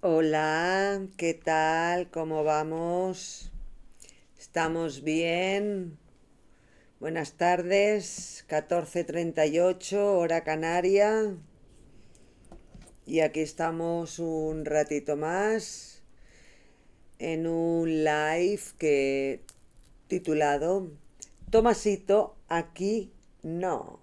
Hola, ¿qué tal? ¿Cómo vamos? ¿Estamos bien? Buenas tardes, 14:38, hora canaria. Y aquí estamos un ratito más en un live que titulado Tomasito, aquí no.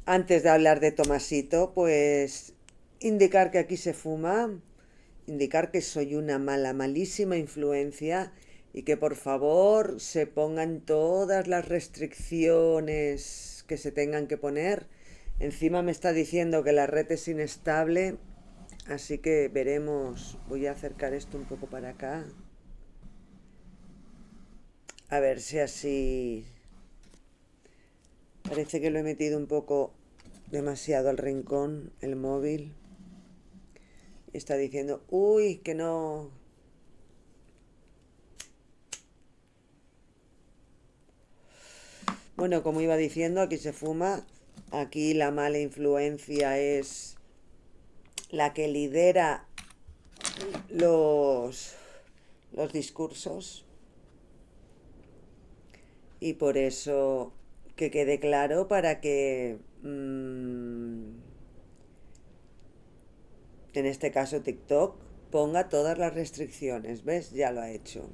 Antes de hablar de Tomasito, pues indicar que aquí se fuma, indicar que soy una mala, malísima influencia y que por favor se pongan todas las restricciones que se tengan que poner. Encima me está diciendo que la red es inestable, así que veremos. Voy a acercar esto un poco para acá. A ver si así... Parece que lo he metido un poco demasiado al rincón, el móvil. Está diciendo, uy, que no. Bueno, como iba diciendo, aquí se fuma. Aquí la mala influencia es la que lidera los, los discursos. Y por eso que quede claro para que, en este caso TikTok, ponga todas las restricciones. ¿Ves? Ya lo ha hecho.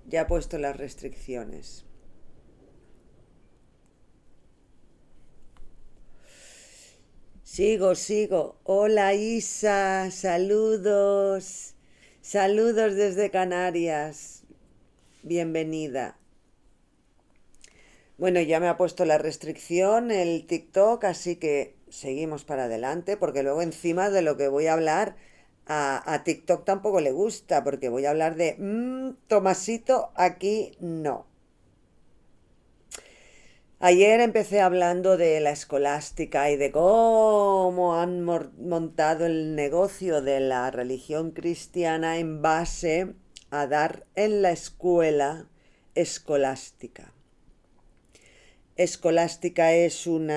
Ya ha puesto las restricciones. Sigo. Hola Isa, saludos. Saludos desde Canarias. Bienvenida. Bueno, ya me ha puesto la restricción el TikTok, así que seguimos para adelante, porque luego encima de lo que voy a hablar, a TikTok tampoco le gusta, porque voy a hablar de Tomasito, aquí no. Ayer empecé hablando de la escolástica y de cómo han montado el negocio de la religión cristiana en base a dar en la escuela escolástica. Escolástica es un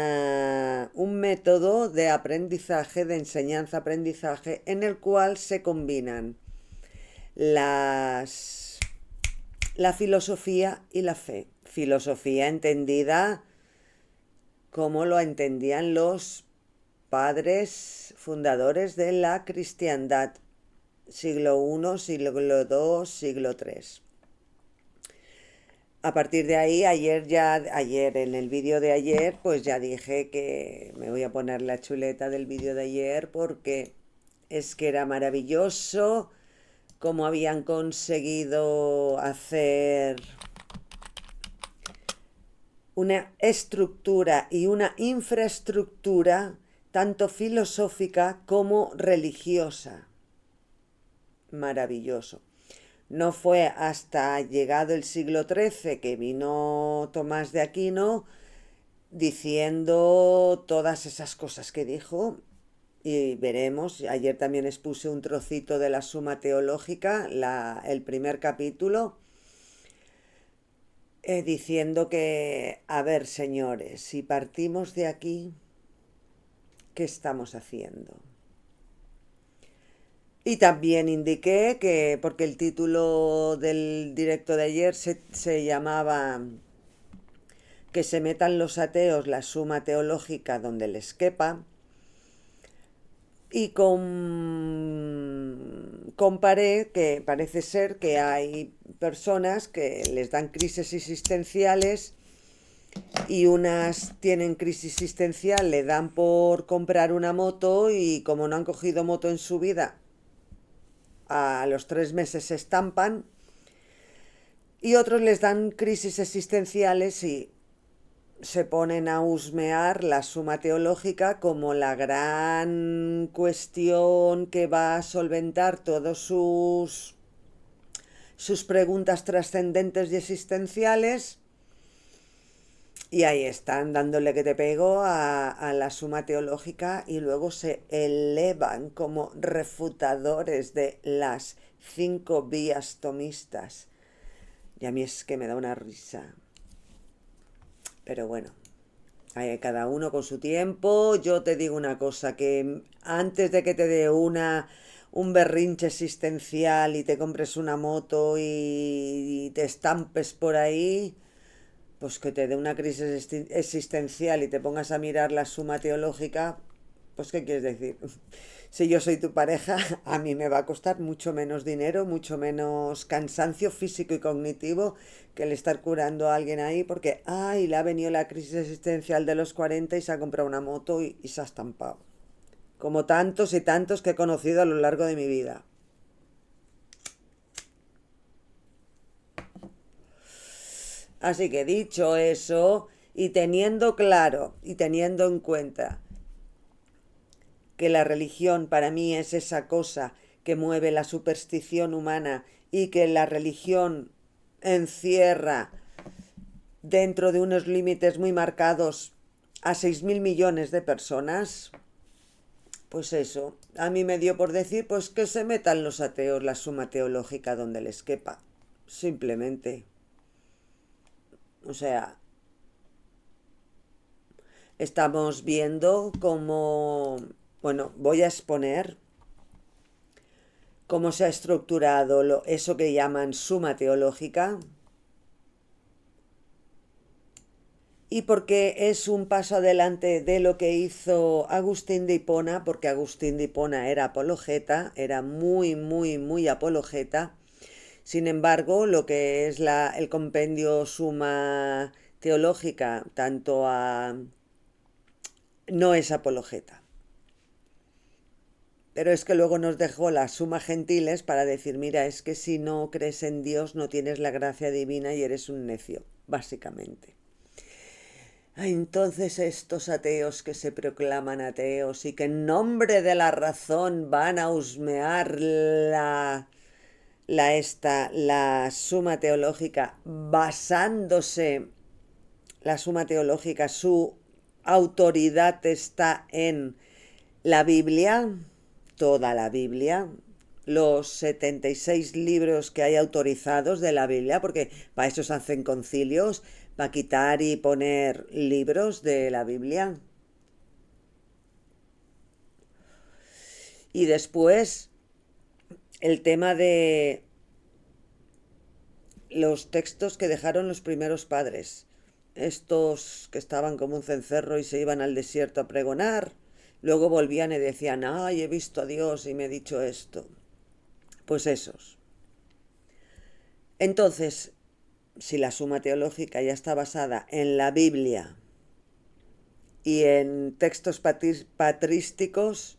método de aprendizaje, de enseñanza-aprendizaje, en el cual se combinan las, la filosofía y la fe. Filosofía entendida como lo entendían los padres fundadores de la cristiandad, siglo I, siglo II, siglo III. A partir de ahí, ayer en el vídeo de ayer, pues ya dije que me voy a poner la chuleta del vídeo de ayer porque es que era maravilloso cómo habían conseguido hacer una estructura y una infraestructura tanto filosófica como religiosa. Maravilloso. No fue hasta llegado el siglo XIII que vino Tomás de Aquino diciendo todas esas cosas que dijo, y veremos. Ayer también expuse un trocito de la Suma Teológica, el primer capítulo, diciendo que, a ver, señores, si partimos de aquí, ¿qué estamos haciendo? Y también indiqué que, porque el título del directo de ayer se llamaba que se metan los ateos la suma teológica donde les quepa, y comparé que parece ser que hay personas que les dan crisis existenciales y unas tienen crisis existencial, le dan por comprar una moto y como no han cogido moto en su vida, a los 3 meses se estampan, y otros les dan crisis existenciales y se ponen a husmear la suma teológica como la gran cuestión que va a solventar todos sus preguntas trascendentes y existenciales. Y ahí están dándole que te pego a la suma teológica y luego se elevan como refutadores de las 5 vías tomistas. Y a mí es que me da una risa. Pero bueno. Cada uno con su tiempo. Yo te digo una cosa, que antes de que te dé un berrinche existencial y te compres una moto y te estampes por ahí, pues que te dé una crisis existencial y te pongas a mirar la suma teológica, pues ¿qué quieres decir? Si yo soy tu pareja, a mí me va a costar mucho menos dinero, mucho menos cansancio físico y cognitivo que el estar curando a alguien ahí porque, ay, le ha venido la crisis existencial de los 40 y se ha comprado una moto y se ha estampado. Como tantos y tantos que he conocido a lo largo de mi vida. Así que dicho eso, y teniendo claro y teniendo en cuenta que la religión para mí es esa cosa que mueve la superstición humana y que la religión encierra dentro de unos límites muy marcados a 6.000 millones de personas, pues eso, a mí me dio por decir pues que se metan los ateos la suma teológica donde les quepa, simplemente. O sea, estamos viendo cómo, bueno, voy a exponer cómo se ha estructurado eso que llaman suma teológica y porque es un paso adelante de lo que hizo Agustín de Hipona, porque Agustín de Hipona era apologeta, era muy, muy, muy apologeta. Sin embargo, lo que es el compendio Suma Teológica, no es apologeta. Pero es que luego nos dejó la Suma Gentiles para decir, mira, es que si no crees en Dios no tienes la gracia divina y eres un necio, básicamente. Entonces estos ateos que se proclaman ateos y que en nombre de la razón van a husmear la suma teológica basándose, la suma teológica, su autoridad está en la Biblia, toda la Biblia, los 76 libros que hay autorizados de la Biblia, porque para eso se hacen concilios, para quitar y poner libros de la Biblia. Y después el tema de los textos que dejaron los primeros padres, estos que estaban como un cencerro y se iban al desierto a pregonar, luego volvían y decían, ay, he visto a Dios y me ha dicho esto. Pues esos. Entonces, si la suma teológica ya está basada en la Biblia y en textos patrísticos,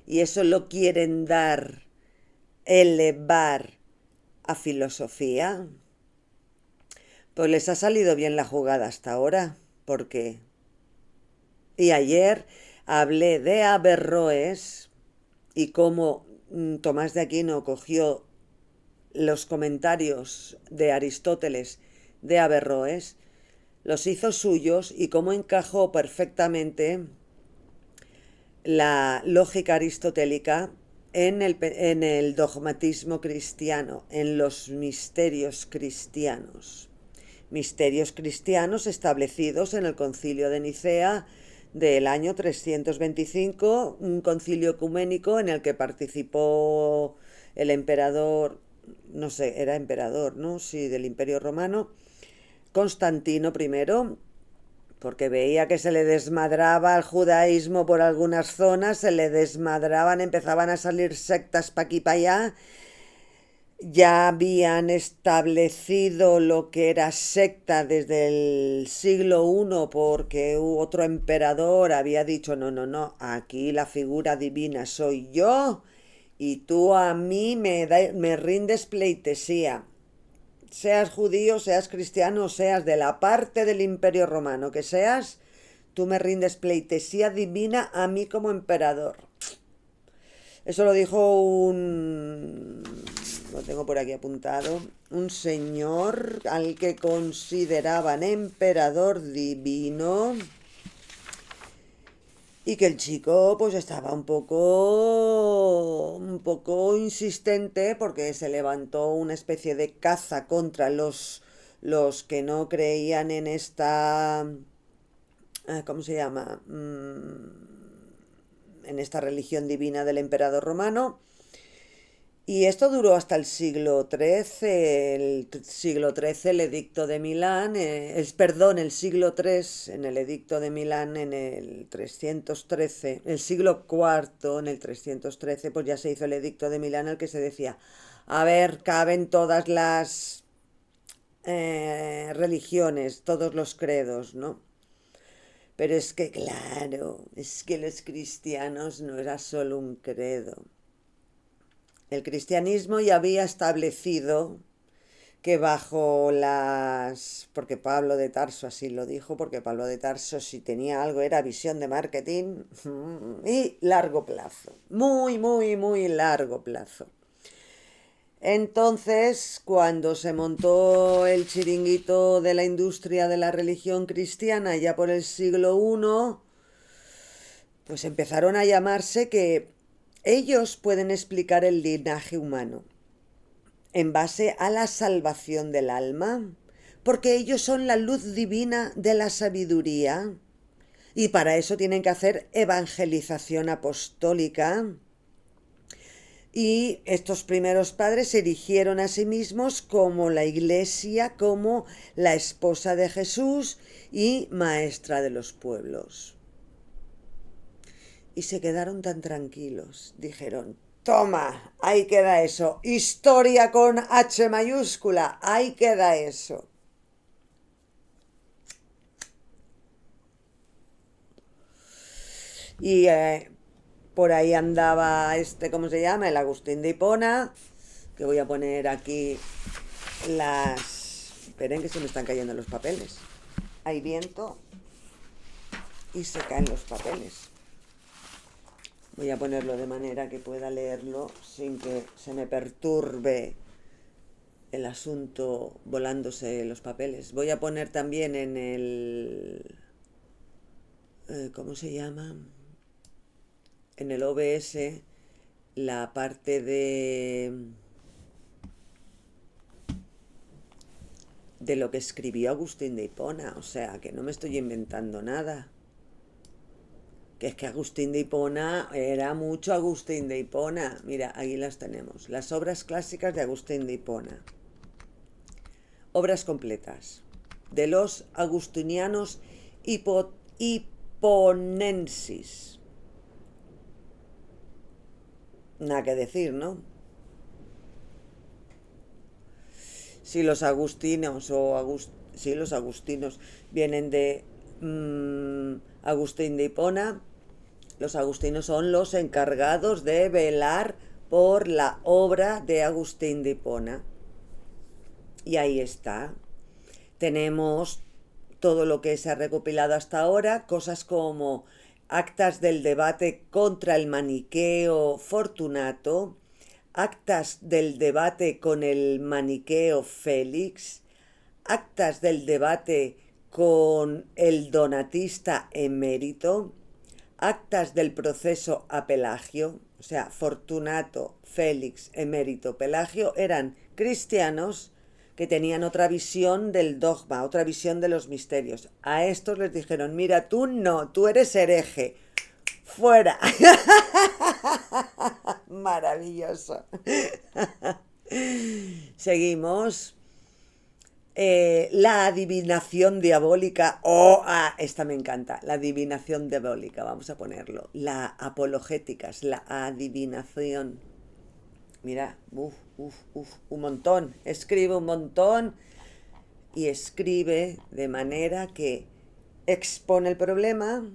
y eso lo quieren elevar a filosofía, pues les ha salido bien la jugada hasta ahora, porque... Y ayer hablé de Averroes y cómo Tomás de Aquino cogió los comentarios de Aristóteles de Averroes, los hizo suyos y cómo encajó perfectamente la lógica aristotélica en el dogmatismo cristiano, en los misterios cristianos establecidos en el Concilio de Nicea del año 325, un concilio ecuménico en el que participó el emperador, no sé, era emperador, ¿no? Sí, del Imperio Romano, Constantino I, porque veía que se le desmadraba al judaísmo por algunas zonas, se le desmadraban, empezaban a salir sectas pa' aquí pa' allá, ya habían establecido lo que era secta desde el siglo I porque otro emperador había dicho, no, no, no, aquí la figura divina soy yo y tú a mí me rindes pleitesía. Seas judío, seas cristiano, seas de la parte del Imperio Romano que seas, tú me rindes pleitesía divina a mí como emperador. Eso lo dijo lo tengo por aquí apuntado, un señor al que consideraban emperador divino y que el chico pues estaba un poco insistente porque se levantó una especie de caza contra los que no creían en esta ¿cómo se llama? En esta religión divina del emperador romano. Y esto duró hasta el siglo XIII, el edicto de Milán, perdón, el siglo III en el edicto de Milán en el 313, el siglo IV en el 313, pues ya se hizo el edicto de Milán, en el que se decía, a ver, caben todas las religiones, todos los credos, ¿no? Pero es que claro, es que los cristianos no era solo un credo. El cristianismo ya había establecido que bajo porque Pablo de Tarso así lo dijo, porque Pablo de Tarso si tenía algo era visión de marketing y largo plazo, muy, muy, muy largo plazo. Entonces, cuando se montó el chiringuito de la industria de la religión cristiana ya por el siglo I, pues empezaron a llamarse que ellos pueden explicar el linaje humano en base a la salvación del alma, porque ellos son la luz divina de la sabiduría y para eso tienen que hacer evangelización apostólica. Y estos primeros padres se erigieron a sí mismos como la iglesia, como la esposa de Jesús y maestra de los pueblos. Y se quedaron tan tranquilos. Dijeron, toma, ahí queda eso. Historia con H mayúscula, ahí queda eso. Y por ahí andaba ¿cómo se llama? El Agustín de Hipona, que voy a poner aquí las... Esperen que se me están cayendo los papeles. Hay viento y se caen los papeles. Voy a ponerlo de manera que pueda leerlo sin que se me perturbe el asunto volándose los papeles. Voy a poner también en el... ¿cómo se llama? En el OBS la parte de lo que escribió Agustín de Hipona, o sea, que no me estoy inventando nada. Que es que Agustín de Hipona era mucho Agustín de Hipona. Mira, aquí las tenemos. Las obras clásicas de Agustín de Hipona. Obras completas. De los agustinianos hiponensis. Nada que decir, ¿no? Si los agustinos si los agustinos vienen de Agustín de Hipona, los agustinos son los encargados de velar por la obra de Agustín de Hipona. Y ahí está. Tenemos todo lo que se ha recopilado hasta ahora, cosas como actas del debate contra el maniqueo Fortunato, actas del debate con el maniqueo Félix, actas del debate con el donatista emérito, actas del proceso a Pelagio, o sea, Fortunato, Félix, emérito, Pelagio, eran cristianos que tenían otra visión del dogma, otra visión de los misterios. A estos les dijeron, mira, tú no, tú eres hereje, fuera. Maravilloso. Seguimos. La adivinación diabólica. Esta me encanta. La adivinación diabólica, vamos a ponerlo. La apologéticas, la adivinación. Mira, un montón. Escribe un montón y escribe de manera que expone el problema,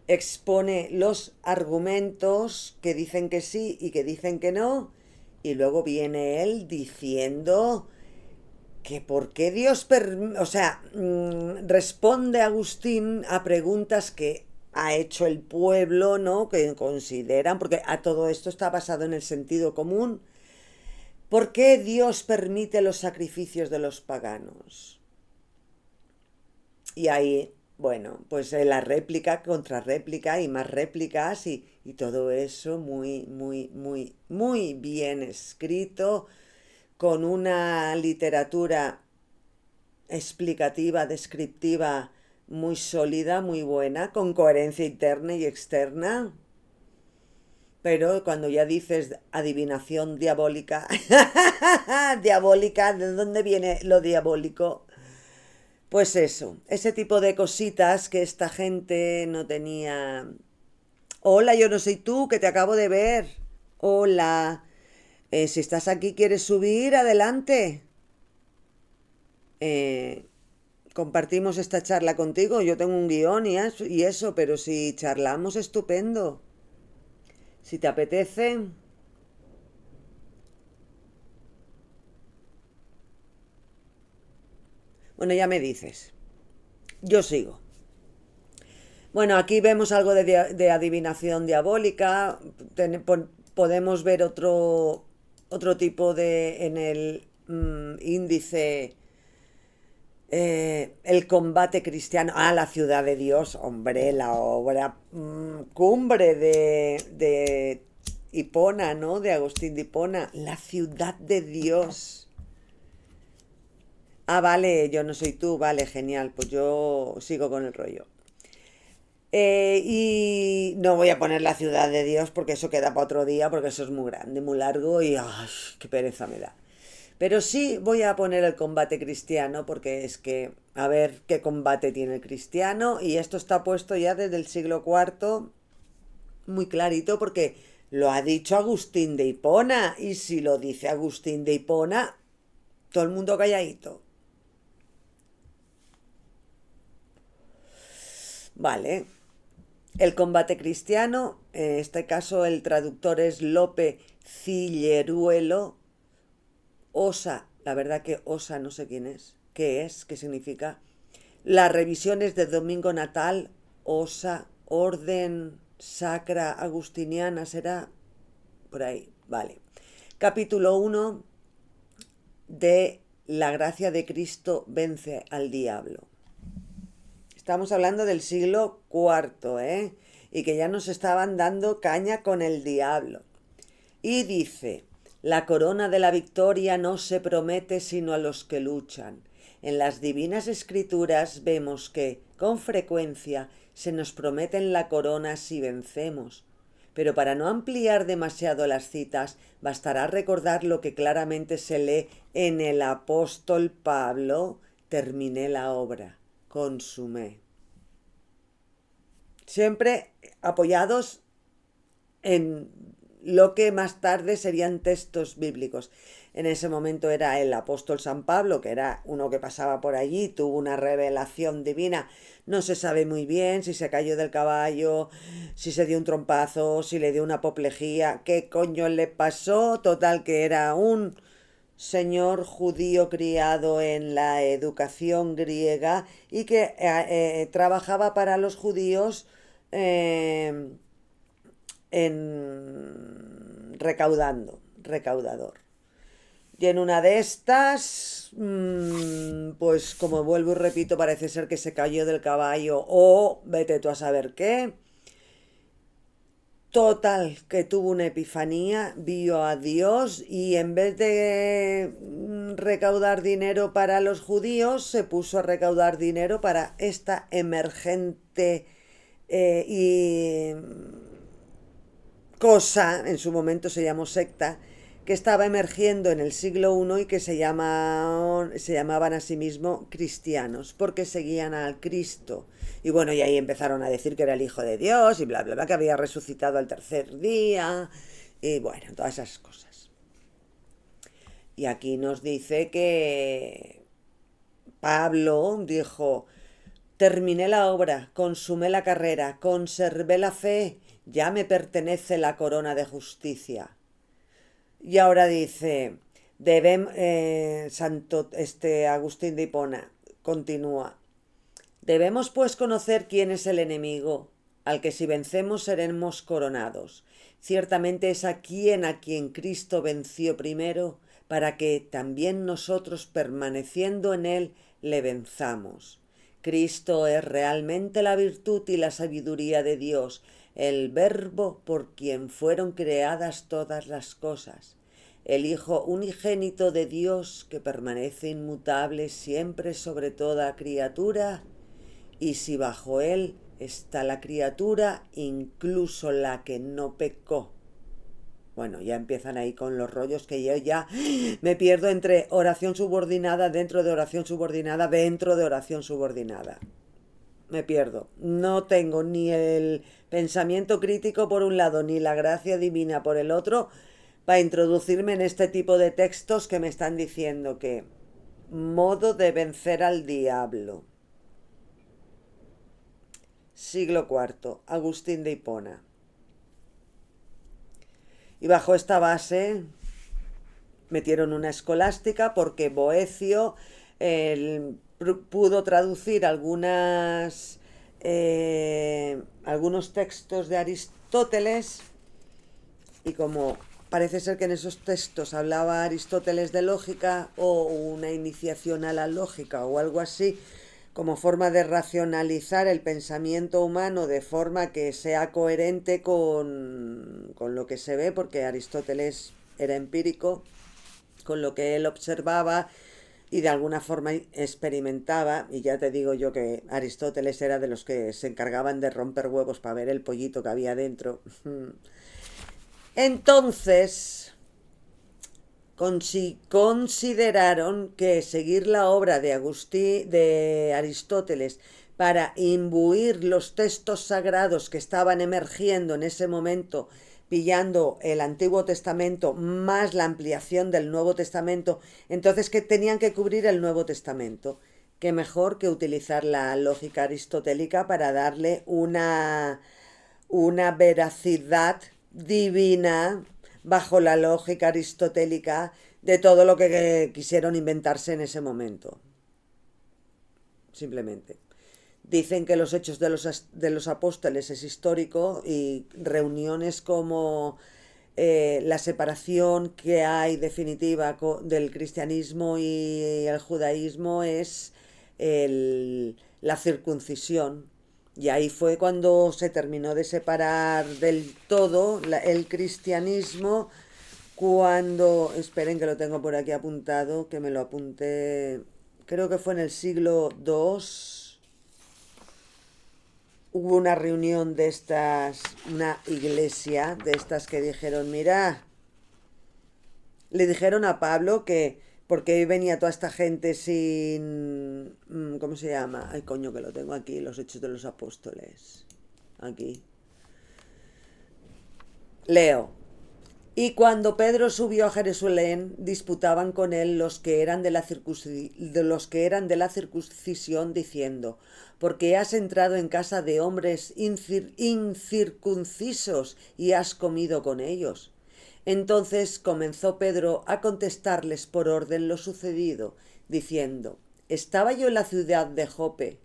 expone los argumentos que dicen que sí y que dicen que no, y luego viene él diciendo que por qué Dios, o sea, responde Agustín a preguntas que ha hecho el pueblo, ¿no? Que consideran, porque a todo esto está basado en el sentido común. ¿Por qué Dios permite los sacrificios de los paganos? Y ahí, bueno, pues la réplica, contrarréplica y más réplicas y todo eso muy, muy, muy, muy bien escrito, con una literatura explicativa, descriptiva, muy sólida, muy buena, con coherencia interna y externa. Pero cuando ya dices adivinación diabólica, diabólica, ¿de dónde viene lo diabólico? Pues eso, ese tipo de cositas que esta gente no tenía. Hola, yo no soy tú, que te acabo de ver. Hola, si estás aquí, ¿quieres subir? Adelante. Eh, Compartimos esta charla contigo. Yo tengo un guión y eso, pero si charlamos, estupendo. Si te apetece. Bueno, ya me dices. Yo sigo. Bueno, aquí vemos algo de adivinación diabólica. Podemos ver otro tipo de en el índice el combate cristiano. Ah, la ciudad de Dios, hombre, la obra cumbre de Hipona, ¿no? De Agustín de Hipona. La ciudad de Dios. Ah, vale, yo no soy tú, vale, genial. Pues yo sigo con el rollo. Y no voy a poner la ciudad de Dios porque eso queda para otro día, porque eso es muy grande, muy largo y ¡ay, qué pereza me da! Pero sí voy a poner el combate cristiano porque es que, a ver qué combate tiene el cristiano y esto está puesto ya desde el siglo cuarto muy clarito porque lo ha dicho Agustín de Hipona y si lo dice Agustín de Hipona, todo el mundo calladito. Vale, el combate cristiano, en este caso el traductor es Lope Cilleruelo, Osa, la verdad que Osa no sé quién es, qué es, qué significa. Las revisiones de Domingo Natal, Osa, Orden Sacra Agustiniana, será por ahí, vale. Capítulo uno de La gracia de Cristo vence al diablo. Estamos hablando del siglo cuarto, ¿eh? Y que ya nos estaban dando caña con el diablo. Y dice, la corona de la victoria no se promete sino a los que luchan. En las divinas escrituras vemos que, con frecuencia, se nos prometen la corona si vencemos. Pero para no ampliar demasiado las citas, bastará recordar lo que claramente se lee en el apóstol Pablo, terminé la obra, consumé. Siempre apoyados en lo que más tarde serían textos bíblicos. En ese momento era el apóstol San Pablo, que era uno que pasaba por allí, tuvo una revelación divina. No se sabe muy bien si se cayó del caballo, si se dio un trompazo, si le dio una apoplejía, qué coño le pasó. Total, que era un señor judío criado en la educación griega y que trabajaba para los judíos eh, en recaudador. Y en una de estas, pues como vuelvo y repito, parece ser que se cayó del caballo o vete tú a saber qué. Total, que tuvo una epifanía, vio a Dios y en vez de recaudar dinero para los judíos, se puso a recaudar dinero para esta emergente y cosa, en su momento se llamó secta, que estaba emergiendo en el siglo I y que se llamaban a sí mismos cristianos, porque seguían al Cristo. Y bueno, y ahí empezaron a decir que era el Hijo de Dios y bla, bla, bla, que había resucitado al tercer día, y bueno, todas esas cosas. Y aquí nos dice que Pablo dijo, terminé la obra, consumé la carrera, conservé la fe, ya me pertenece la corona de justicia. Y ahora dice, Santo Agustín de Hipona continúa, debemos pues conocer quién es el enemigo, al que si vencemos seremos coronados. Ciertamente es a quien Cristo venció primero, para que también nosotros, permaneciendo en él, le venzamos. Cristo es realmente la virtud y la sabiduría de Dios, el Verbo por quien fueron creadas todas las cosas, el Hijo unigénito de Dios que permanece inmutable siempre sobre toda criatura Y si bajo él está la criatura, incluso la que no pecó. Bueno, ya empiezan ahí con los rollos que yo ya me pierdo entre oración subordinada, dentro de oración subordinada, dentro de oración subordinada. Me pierdo. No tengo ni el pensamiento crítico por un lado, ni la gracia divina por el otro, para introducirme en este tipo de textos que me están diciendo que modo de vencer al diablo. Siglo IV, Agustín de Hipona. Y bajo esta base metieron una escolástica porque Boecio pudo traducir algunos textos de Aristóteles, y como parece ser que en esos textos hablaba Aristóteles de lógica o una iniciación a la lógica o algo así, como forma de racionalizar el pensamiento humano de forma que sea coherente con lo que se ve, porque Aristóteles era empírico, con lo que él observaba y de alguna forma experimentaba, y ya te digo yo que Aristóteles era de los que se encargaban de romper huevos para ver el pollito que había dentro. Entonces, consideraron que seguir la obra de Aristóteles para imbuir los textos sagrados que estaban emergiendo en ese momento, pillando el Antiguo Testamento más la ampliación del Nuevo Testamento, entonces que tenían que cubrir el Nuevo Testamento. Qué mejor que utilizar la lógica aristotélica para darle una veracidad divina bajo la lógica aristotélica de todo lo que quisieron inventarse en ese momento. Simplemente. Dicen que los hechos de los apóstoles es histórico, y reuniones como la separación que hay definitiva del cristianismo y el judaísmo es la circuncisión. Y ahí fue cuando se terminó de separar del todo el cristianismo, cuando, esperen que lo tengo por aquí apuntado, que me lo apunté, creo que fue en el siglo II. Hubo una reunión de estas, una iglesia de estas que dijeron, mira, le dijeron a Pablo que porque venía toda esta gente sin, ¿cómo se llama? Ay, coño, que lo tengo aquí, los Hechos de los Apóstoles. Aquí. Leo. Y cuando Pedro subió a Jerusalén, disputaban con él los que eran de la circuncisión, diciendo, ¿por qué has entrado en casa de hombres incircuncisos y has comido con ellos? Entonces comenzó Pedro a contestarles por orden lo sucedido, diciendo, estaba yo en la ciudad de Jope,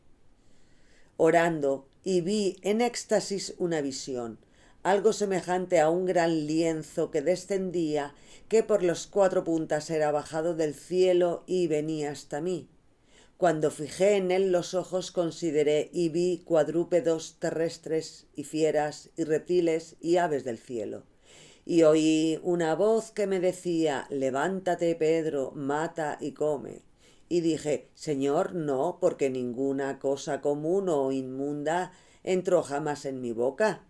orando, y vi en éxtasis una visión, algo semejante a un gran lienzo que descendía, que por las cuatro puntas era bajado del cielo y venía hasta mí. Cuando fijé en él los ojos, consideré y vi cuadrúpedos terrestres y fieras y reptiles y aves del cielo. Y oí una voz que me decía, levántate, Pedro, mata y come. Y dije, Señor, no, porque ninguna cosa común o inmunda entró jamás en mi boca.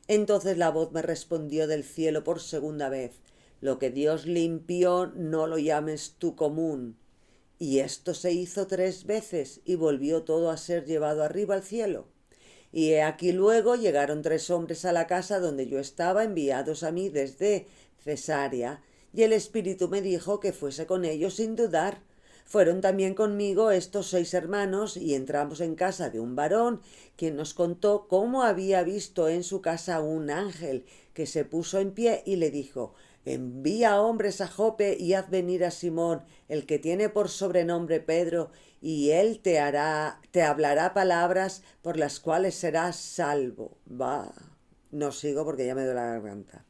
Entonces la voz me respondió del cielo por segunda vez, lo que Dios limpió no lo llames tú común. Y esto se hizo 3 veces y volvió todo a ser llevado arriba al cielo. Y he aquí luego llegaron 3 hombres a la casa donde yo estaba, enviados a mí desde Cesarea, y el Espíritu me dijo que fuese con ellos sin dudar. Fueron también conmigo estos 6 hermanos, y entramos en casa de un varón, quien nos contó cómo había visto en su casa un ángel, que se puso en pie y le dijo, envía hombres a Jope y haz venir a Simón, el que tiene por sobrenombre Pedro, y él te hablará palabras por las cuales serás salvo. Va, no sigo porque ya me duele la garganta.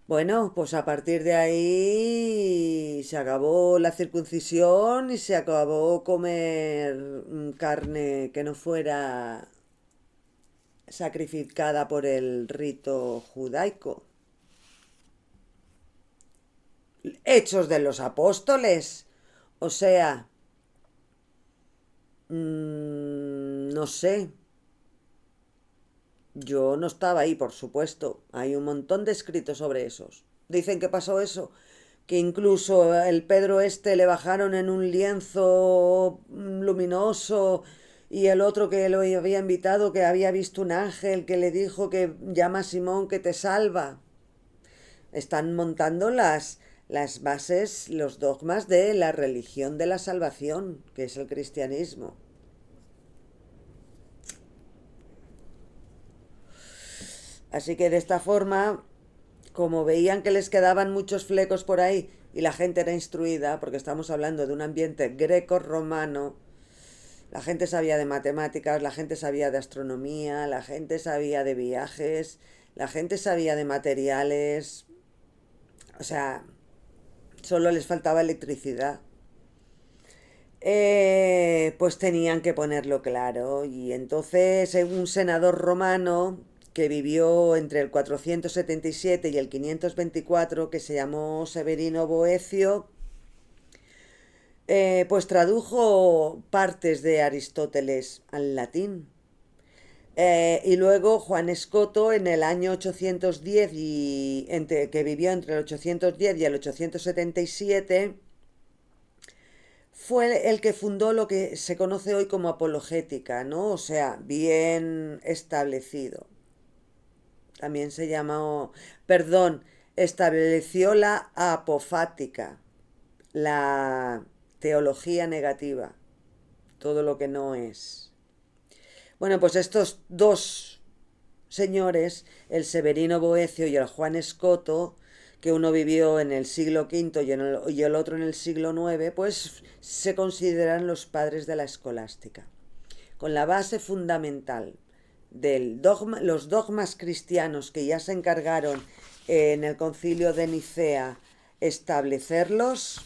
Bueno, pues a partir de ahí se acabó la circuncisión y se acabó comer carne que no fuera sacrificada por el rito judaico. Hechos de los Apóstoles. O sea, no sé, yo no estaba ahí, por supuesto. Hay un montón de escritos sobre esos. Dicen que pasó eso, que incluso el Pedro este le bajaron en un lienzo luminoso y el otro que lo había invitado, que había visto un ángel que le dijo que llama a Simón que te salva. Están montando las bases, los dogmas de la religión de la salvación, que es el cristianismo. Así que de esta forma, como veían que les quedaban muchos flecos por ahí y la gente era instruida, porque estamos hablando de un ambiente greco-romano, la gente sabía de matemáticas, la gente sabía de astronomía, la gente sabía de viajes, la gente sabía de materiales, o sea, solo les faltaba electricidad. Pues tenían que ponerlo claro. Y entonces un senador romano que vivió entre el 477 y el 524, que se llamó Severino Boecio, pues tradujo partes de Aristóteles al latín. Y luego Juan Escoto en el año 810, que vivió entre el 810 y el 877, fue el que fundó lo que se conoce hoy como apologética, ¿no? O sea, bien establecido. También se llamó, perdón, estableció la apofática, la teología negativa, todo lo que no es. Bueno, pues estos dos señores, el Severino Boecio y el Juan Escoto, que uno vivió en el siglo V y el otro en el siglo IX, pues se consideran los padres de la escolástica, con la base fundamental del dogma, los dogmas cristianos que ya se encargaron en el concilio de Nicea establecerlos,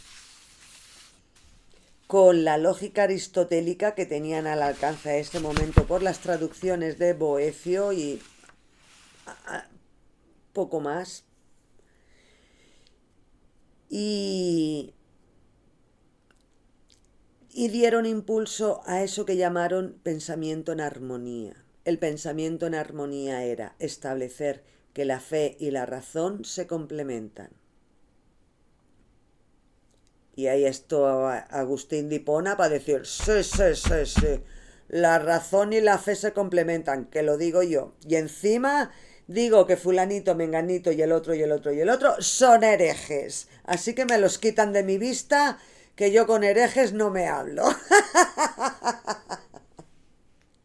con la lógica aristotélica que tenían al alcance a ese momento por las traducciones de Boecio y poco más. Y, y dieron impulso a eso que llamaron pensamiento en armonía. El pensamiento en armonía era establecer que la fe y la razón se complementan. Y ahí está Agustín de Hipona para decir, sí, sí, sí, sí, la razón y la fe se complementan, que lo digo yo. Y encima digo que fulanito, menganito y el otro y el otro y el otro son herejes. Así que me los quitan de mi vista, que yo con herejes no me hablo.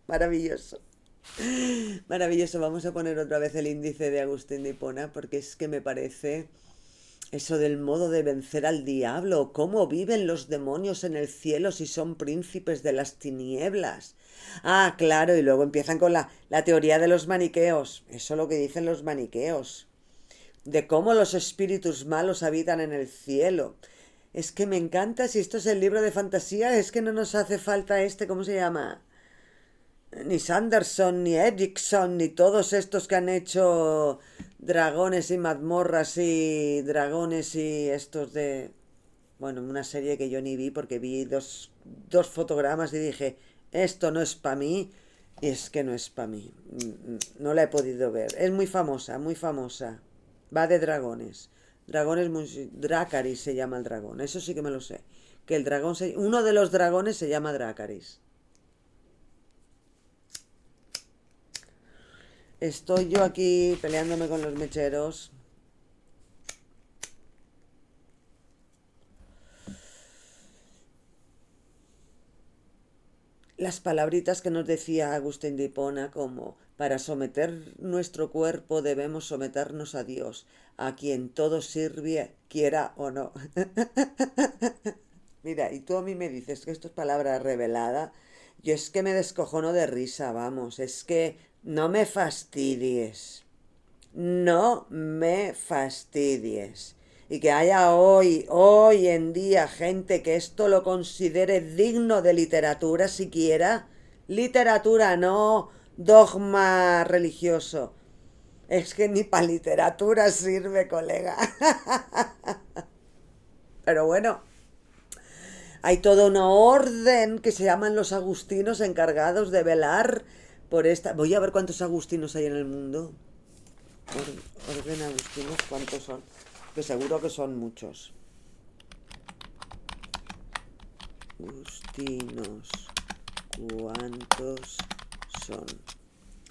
Maravilloso. Maravilloso. Vamos a poner otra vez el índice de Agustín de Hipona porque es que me parece eso del modo de vencer al diablo. ¿Cómo viven los demonios en el cielo si son príncipes de las tinieblas? Ah, claro, y luego empiezan con la teoría de los maniqueos. Eso es lo que dicen los maniqueos. De cómo los espíritus malos habitan en el cielo. Es que me encanta, si esto es el libro de fantasía, es que no nos hace falta ¿cómo se llama? Ni Sanderson, ni Erickson, ni todos estos que han hecho dragones y mazmorras y dragones y estos de... Bueno, una serie que yo ni vi porque vi dos fotogramas y dije, esto no es para mí, y es que no es para mí. No la he podido ver. Es muy famosa, muy famosa. Va de dragones. Dragones muy... Dracaris se llama el dragón. Eso sí que me lo sé. Que el dragón uno de los dragones se llama Dracaris. Estoy yo aquí peleándome con los mecheros. Las palabritas que nos decía Agustín de Hipona, como para someter nuestro cuerpo debemos someternos a Dios, a quien todo sirve, quiera o no. Mira, y tú a mí me dices que esto es palabra revelada. Yo es que me descojono de risa, vamos. Es que no me fastidies. No me fastidies. Y que haya hoy en día, gente que esto lo considere digno de literatura siquiera. Literatura, no dogma religioso. Es que ni para literatura sirve, colega. Pero bueno, Hay toda una orden que se llaman los agustinos encargados de velar por esta. Voy a ver cuántos agustinos hay en el mundo. Orden agustinos, ¿cuántos son? Que seguro que son muchos. Agustinos, ¿cuántos son?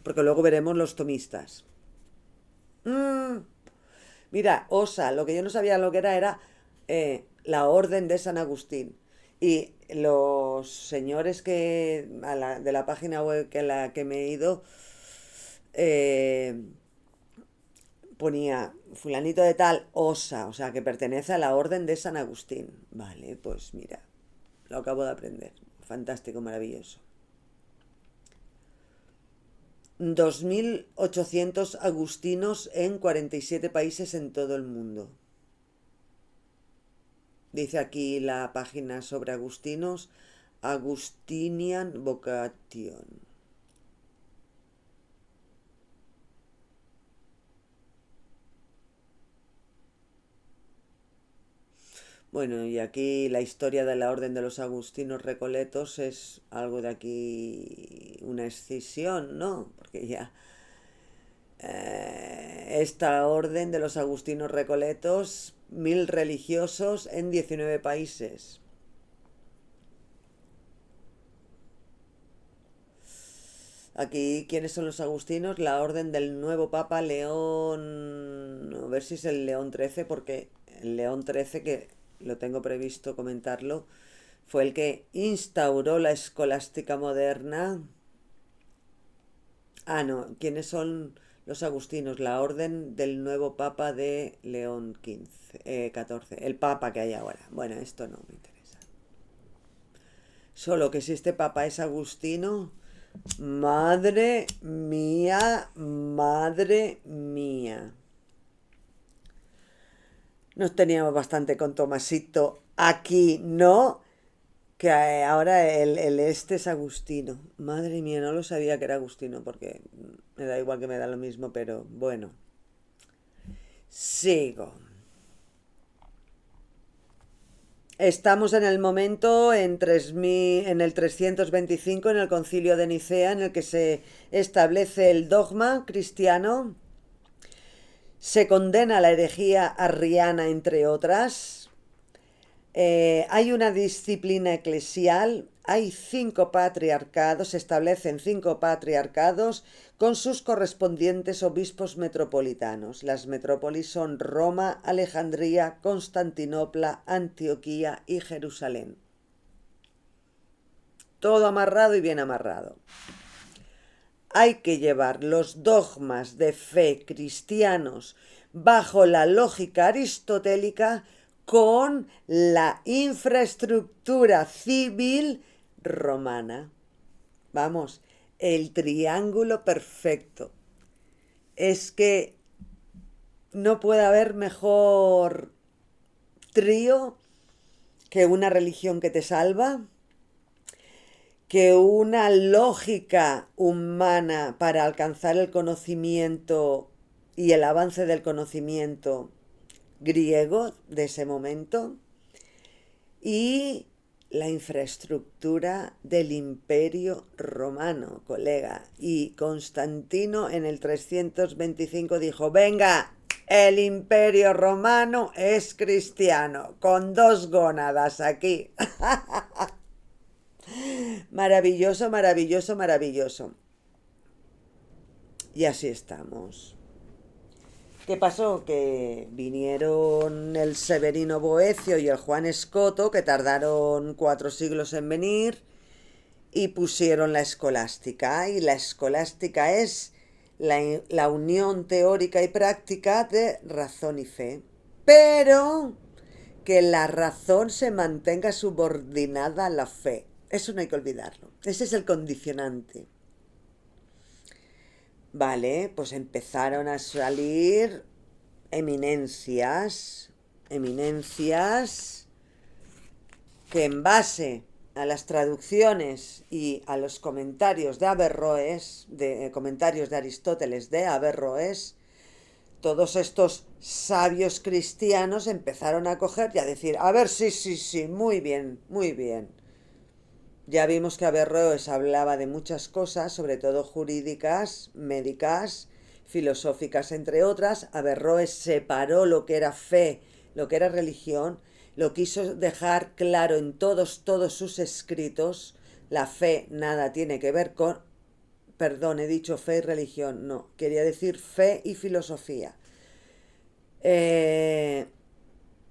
Porque luego veremos los tomistas. Mm, Mira, OSA, lo que yo no sabía lo que era la Orden de San Agustín. Y los señores de la página web que la que me he ido, eh, ponía fulanito de tal OSA, o sea, que pertenece a la Orden de San Agustín. Vale, pues mira, lo acabo de aprender. Fantástico, maravilloso. 2.800 agustinos en 47 países en todo el mundo. Dice aquí la página sobre agustinos, Agustinian Vocation. Bueno, y aquí la historia de la Orden de los Agustinos Recoletos es algo de aquí, una escisión, ¿no? Porque ya esta Orden de los Agustinos Recoletos, 1.000 religiosos en 19 países. Aquí, ¿quiénes son los agustinos? La orden del nuevo Papa León. A ver si es el León XIII, porque el León XIII, que lo tengo previsto comentarlo, fue el que instauró la escolástica moderna. Ah, no, ¿quiénes son los agustinos? La orden del nuevo Papa de León XIV, el Papa que hay ahora. Bueno, esto no me interesa. Solo que si este Papa es agustino. Madre mía, madre mía. Nos teníamos bastante con Tomasito. Aquí no, que ahora el este es Agustino. Madre mía, no lo sabía que era Agustino, porque me da igual, que me da lo mismo, pero bueno. Sigo. Estamos en el momento en el 325, en el Concilio de Nicea, en el que se establece el dogma cristiano, se condena la herejía arriana, entre otras. Hay una disciplina eclesial, hay 5 patriarcados, se establecen 5 patriarcados con sus correspondientes obispos metropolitanos. Las metrópolis son Roma, Alejandría, Constantinopla, Antioquía y Jerusalén. Todo amarrado y bien amarrado. Hay que llevar los dogmas de fe cristianos bajo la lógica aristotélica con la infraestructura civil romana. Vamos, el triángulo perfecto. Es que no puede haber mejor trío que una religión que te salva, que una lógica humana para alcanzar el conocimiento y el avance del conocimiento griego de ese momento, y la infraestructura del Imperio Romano, colega. Y Constantino en el 325 dijo: venga, el Imperio Romano es cristiano, con 2 gónadas aquí. Maravilloso, maravilloso, maravilloso. Y así estamos. ¿Qué pasó? Que vinieron el Severino Boecio y el Juan Escoto, que tardaron 4 siglos en venir, y pusieron la escolástica. Y la escolástica es la unión teórica y práctica de razón y fe. Pero que la razón se mantenga subordinada a la fe. Eso no hay que olvidarlo. Ese es el condicionante. Vale, pues empezaron a salir eminencias que, en base a las traducciones y a los comentarios de Averroes, comentarios de Aristóteles de Averroes, todos estos sabios cristianos empezaron a coger y a decir, a ver, sí, sí, sí, muy bien, muy bien. Ya vimos que Averroes hablaba de muchas cosas, sobre todo jurídicas, médicas, filosóficas, entre otras. Averroes separó lo que era fe, lo que era religión, lo quiso dejar claro en todos sus escritos. La fe nada tiene que ver con, perdón, he dicho fe y religión, no, quería decir fe y filosofía. Eh,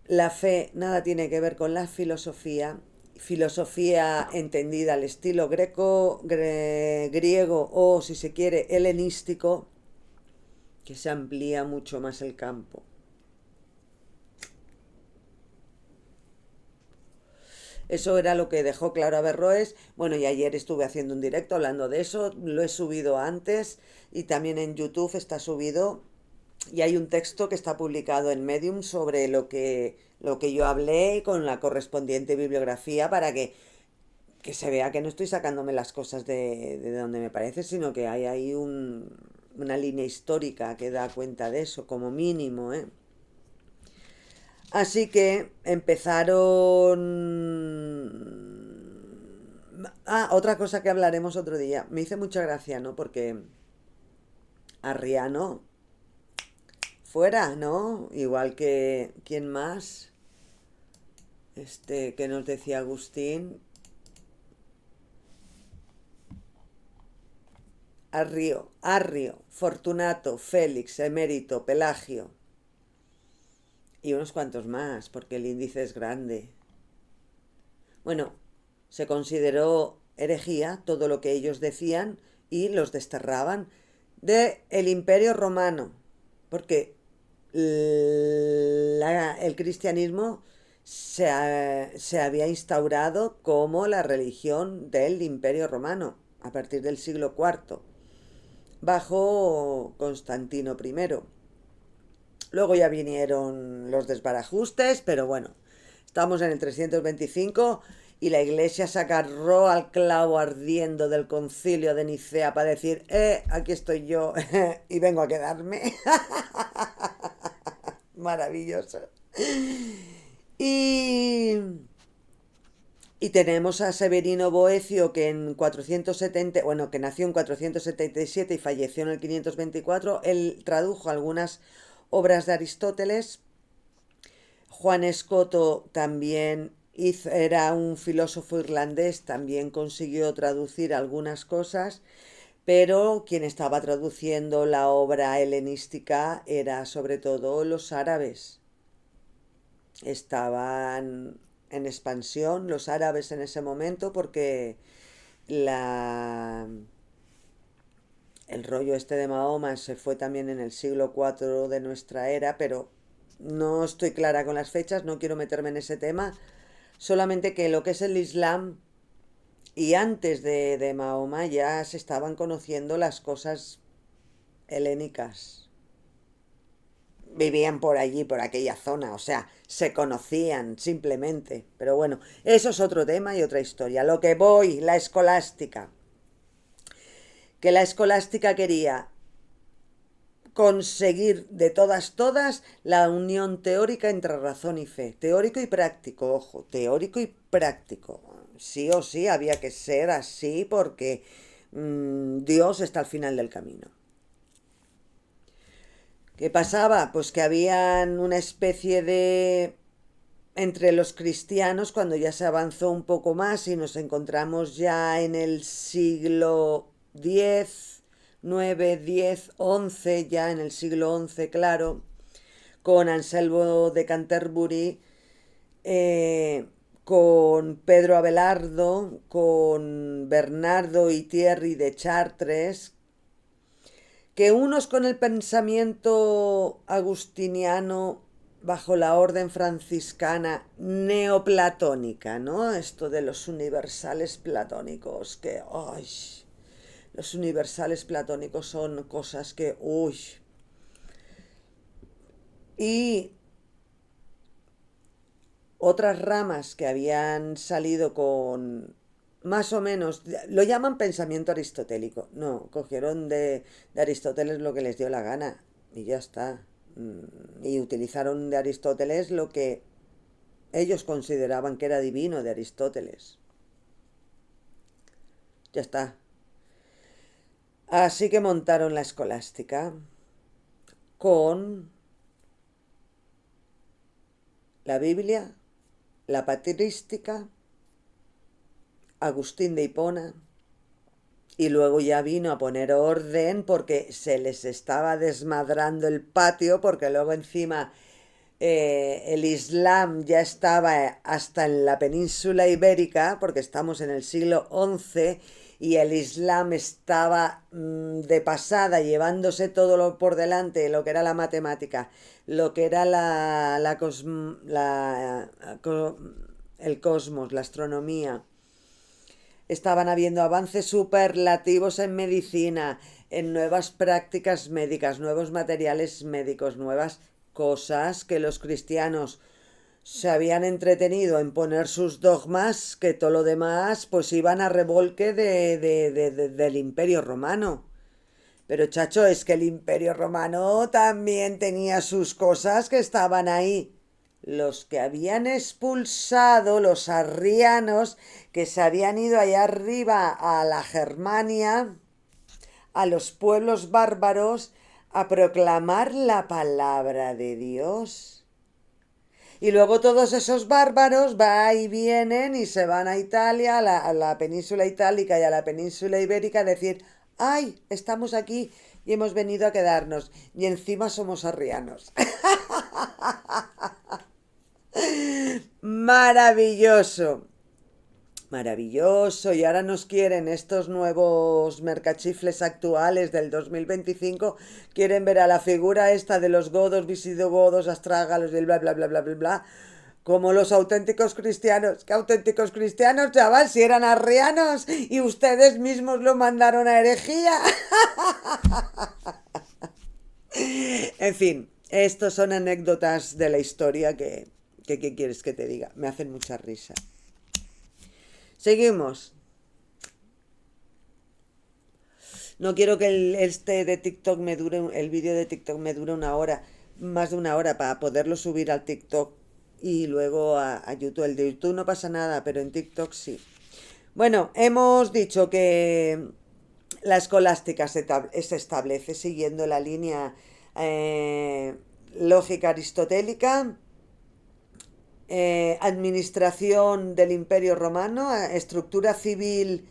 la fe nada tiene que ver con la filosofía, filosofía entendida al estilo griego o, si se quiere, helenístico, que se amplía mucho más el campo. Eso era lo que dejó claro Averroes. Bueno, y ayer estuve haciendo un directo hablando de eso, lo he subido antes y también en YouTube está subido. Y hay un texto que está publicado en Medium sobre lo que yo hablé con la correspondiente bibliografía para que se vea que no estoy sacándome las cosas de donde me parece, sino que hay ahí una línea histórica que da cuenta de eso, como mínimo, ¿eh? Así que empezaron... Ah, otra cosa que hablaremos otro día. Me hice mucha gracia, ¿no? Porque Arriano, fuera, ¿no? Igual que... ¿Quién más? Que nos decía Agustín. Arrio, Fortunato, Félix, Emérito, Pelagio. Y unos cuantos más, porque el índice es grande. Bueno, se consideró herejía todo lo que ellos decían y los desterraban de el Imperio Romano, porque el cristianismo se había instaurado como la religión del Imperio Romano a partir del siglo IV, bajo Constantino I. Luego ya vinieron los desbarajustes, pero bueno, estamos en el 325 y la iglesia se agarró al clavo ardiendo del concilio de Nicea para decir, aquí estoy yo y vengo a quedarme. Maravilloso. Y, y tenemos a Severino Boecio que en 470, bueno, que nació en 477 y falleció en el 524. Él tradujo algunas obras de Aristóteles. Juan Escoto también era un filósofo irlandés, también consiguió traducir algunas cosas, pero quien estaba traduciendo la obra helenística era sobre todo los árabes. Estaban en expansión los árabes en ese momento porque la, el rollo este de Mahoma se fue también en el siglo IV de nuestra era, pero no estoy clara con las fechas, no quiero meterme en ese tema, solamente que lo que es el Islam y antes de Mahoma ya se estaban conociendo las cosas helénicas. Vivían por allí, por aquella zona, o sea, se conocían simplemente. Pero bueno, eso es otro tema y otra historia. Lo que voy, la escolástica. Que la escolástica quería conseguir de todas la unión teórica entre razón y fe. Teórico y práctico, ojo, teórico y práctico. Sí o sí había que ser así porque Dios está al final del camino. ¿Qué pasaba? Pues que habían una especie de... Entre los cristianos, cuando ya se avanzó un poco más y nos encontramos ya en el siglo X, 9, 10, 11, ya en el siglo XI, claro, con Anselmo de Canterbury, con Pedro Abelardo, con Bernardo y Thierry de Chartres, que unos con el pensamiento agustiniano bajo la orden franciscana neoplatónica, ¿no? Esto de los universales platónicos, que, ¡ay! Los universales platónicos son cosas que, uy. Y otras ramas que habían salido con más o menos, lo llaman pensamiento aristotélico. No, cogieron de Aristóteles lo que les dio la gana y ya está. y utilizaron de Aristóteles lo que ellos consideraban que era divino de Aristóteles. Ya está. Así que montaron la escolástica con la Biblia, la patrística, Agustín de Hipona, y luego ya vino a poner orden porque se les estaba desmadrando el patio, porque luego encima el Islam ya estaba hasta en la península ibérica, porque estamos en el siglo XI y el Islam estaba de pasada, llevándose todo lo por delante, lo que era la matemática, lo que era el cosmos, la astronomía. Estaban habiendo avances superlativos en medicina, en nuevas prácticas médicas, nuevos materiales médicos, nuevas cosas que los cristianos se habían entretenido en poner sus dogmas, que todo lo demás pues iban a remolque del Imperio Romano. Pero chacho, es que el Imperio Romano también tenía sus cosas que estaban ahí. Los que habían expulsado, los arrianos, que se habían ido allá arriba a la Germania, a los pueblos bárbaros, a proclamar la palabra de Dios. Y luego todos esos bárbaros van y vienen y se van a Italia, a la península itálica y a la península ibérica a decir, ¡ay, estamos aquí y hemos venido a quedarnos! Y encima somos arrianos. Maravilloso. Maravilloso, y ahora nos quieren estos nuevos mercachifles actuales del 2025, quieren ver a la figura esta de los godos, visigodos, astrágalos, del bla bla bla bla bla bla, como los auténticos cristianos. ¿Qué auténticos cristianos, chaval? Si eran arrianos y ustedes mismos lo mandaron a herejía. En fin, estos son anécdotas de la historia que ¿qué quieres que te diga? Me hacen mucha risa. Seguimos. No quiero que el vídeo de TikTok me dure una hora, más de una hora, para poderlo subir al TikTok y luego a YouTube. El de YouTube no pasa nada, pero en TikTok sí. Bueno, hemos dicho que la escolástica se establece siguiendo la línea lógica aristotélica, administración del Imperio Romano, estructura civil,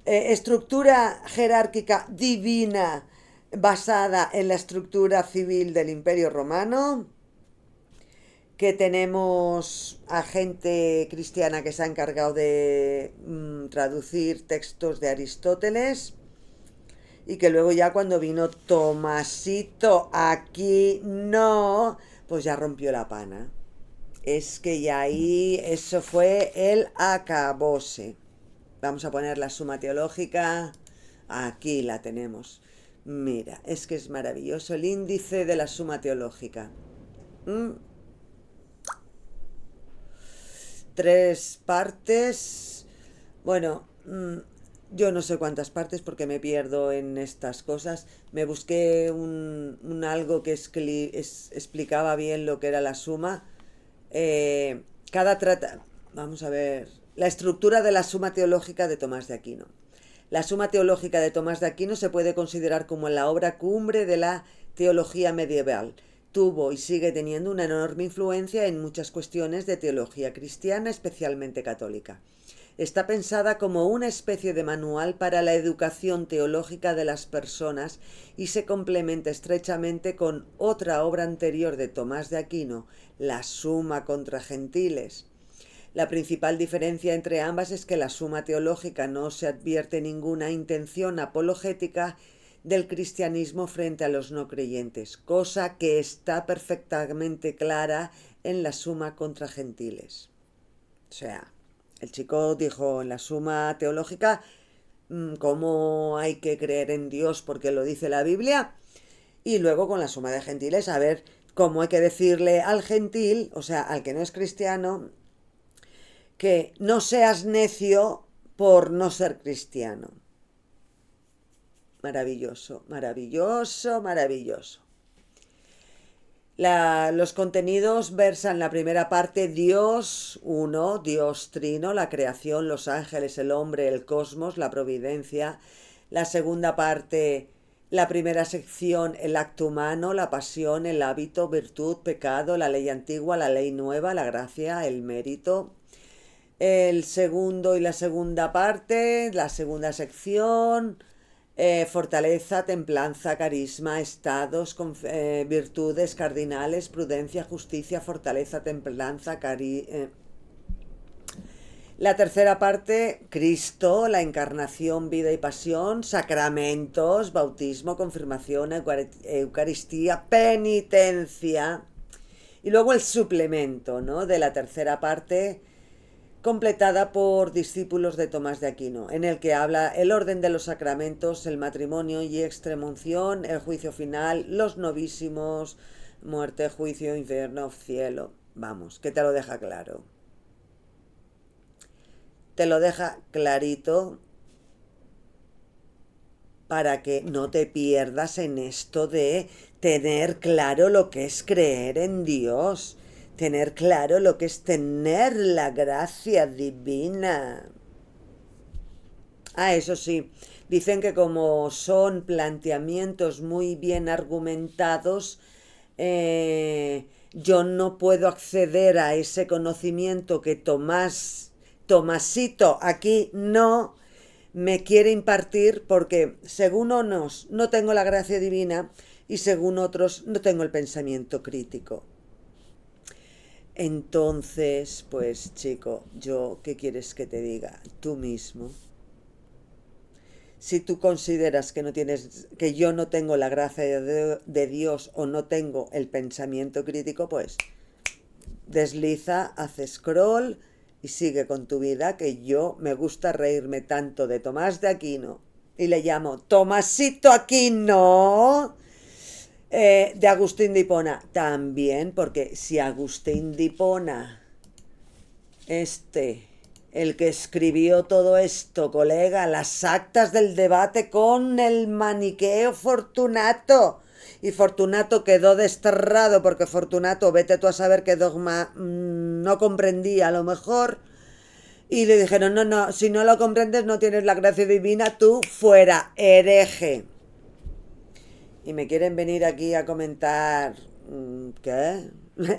estructura jerárquica divina basada en la estructura civil del Imperio Romano, que tenemos a gente cristiana que se ha encargado de traducir textos de Aristóteles, y que luego ya cuando vino Tomasito aquí no, pues ya rompió la pana. Es que ya ahí eso fue el acabose. Vamos a poner la suma teológica. Aquí la tenemos. Mira, es que es maravilloso el índice de la suma teológica. 3 partes. Bueno, yo no sé cuántas partes porque me pierdo en estas cosas. Me busqué un algo que explicaba bien lo que era la suma. Eh, Vamos a ver. La estructura de la suma teológica de Tomás de Aquino. La suma teológica de Tomás de Aquino se puede considerar como la obra cumbre de la teología medieval. Tuvo y sigue teniendo una enorme influencia en muchas cuestiones de teología cristiana, especialmente católica. Está pensada como una especie de manual para la educación teológica de las personas y se complementa estrechamente con otra obra anterior de Tomás de Aquino, la Suma contra Gentiles. La principal diferencia entre ambas es que la Suma teológica no se advierte ninguna intención apologética del cristianismo frente a los no creyentes, cosa que está perfectamente clara en la Suma contra Gentiles. O sea, el chico dijo en la Suma teológica cómo hay que creer en Dios porque lo dice la Biblia, y luego con la Suma de Gentiles a ver cómo hay que decirle al gentil, o sea, al que no es cristiano, que no seas necio por no ser cristiano. Maravilloso, maravilloso, maravilloso. Los contenidos versan la primera parte Dios uno, Dios trino, la creación, los ángeles, el hombre, el cosmos, la providencia. La segunda parte, la primera sección, el acto humano, la pasión, el hábito, virtud, pecado, la ley antigua, la ley nueva, la gracia, el mérito. El segundo y la segunda parte, la segunda sección, fortaleza, templanza, carisma, estados, virtudes cardinales, prudencia, justicia, fortaleza, templanza, la tercera parte, Cristo, la encarnación, vida y pasión, sacramentos, bautismo, confirmación, Eucaristía, penitencia. Y luego el suplemento, ¿no? De la tercera parte, completada por discípulos de Tomás de Aquino, en el que habla el orden de los sacramentos, el matrimonio y extremunción, el juicio final, los novísimos, muerte, juicio, infierno, cielo. Vamos, que te lo deja claro. Te lo deja clarito para que no te pierdas en esto de tener claro lo que es creer en Dios, tener claro lo que es tener la gracia divina. Ah, eso sí, dicen que como son planteamientos muy bien argumentados, yo no puedo acceder a ese conocimiento que Tomasito aquí no me quiere impartir porque según unos no tengo la gracia divina y según otros no tengo el pensamiento crítico. Entonces, pues chico, yo, ¿qué quieres que te diga? Tú mismo. Si tú consideras que no tienes, que yo no tengo la gracia de Dios o no tengo el pensamiento crítico, pues desliza, haz scroll y sigue con tu vida, que yo me gusta reírme tanto de Tomás de Aquino y le llamo Tomasito Aquino, de Agustín de Hipona también, porque si Agustín de Hipona, el que escribió todo esto, colega, las actas del debate con el maniqueo Fortunato. Y Fortunato quedó desterrado porque Fortunato, vete tú a saber qué dogma no comprendía a lo mejor. Y le dijeron, no, no, si no lo comprendes no tienes la gracia divina, tú fuera, hereje. Y me quieren venir aquí a comentar, ¿qué?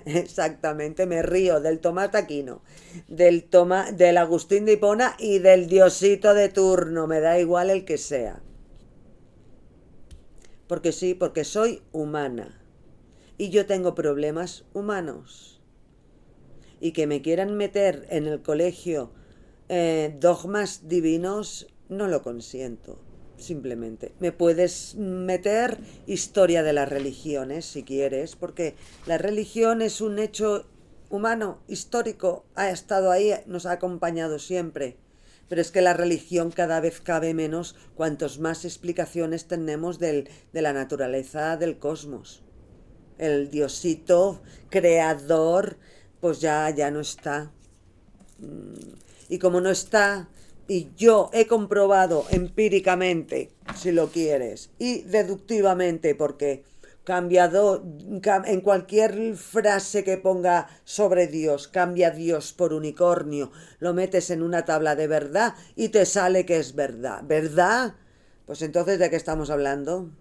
Exactamente, me río del Tomás de Aquino, del Agustín de Hipona y del Diosito de turno, me da igual el que sea. Porque sí, porque soy humana y yo tengo problemas humanos. Y que me quieran meter en el colegio dogmas divinos, no lo consiento. Simplemente. Me puedes meter historia de las religiones si quieres, porque la religión es un hecho humano, histórico, ha estado ahí, nos ha acompañado siempre. Pero es que la religión cada vez cabe menos cuantos más explicaciones tenemos de la naturaleza del cosmos. El diosito creador, pues ya no está. Y como no está, y yo he comprobado empíricamente, si lo quieres, y deductivamente, porque cambiado en cualquier frase que ponga sobre Dios, cambia Dios por unicornio, lo metes en una tabla de verdad y te sale que es verdad. ¿Verdad? Pues entonces, ¿de qué estamos hablando?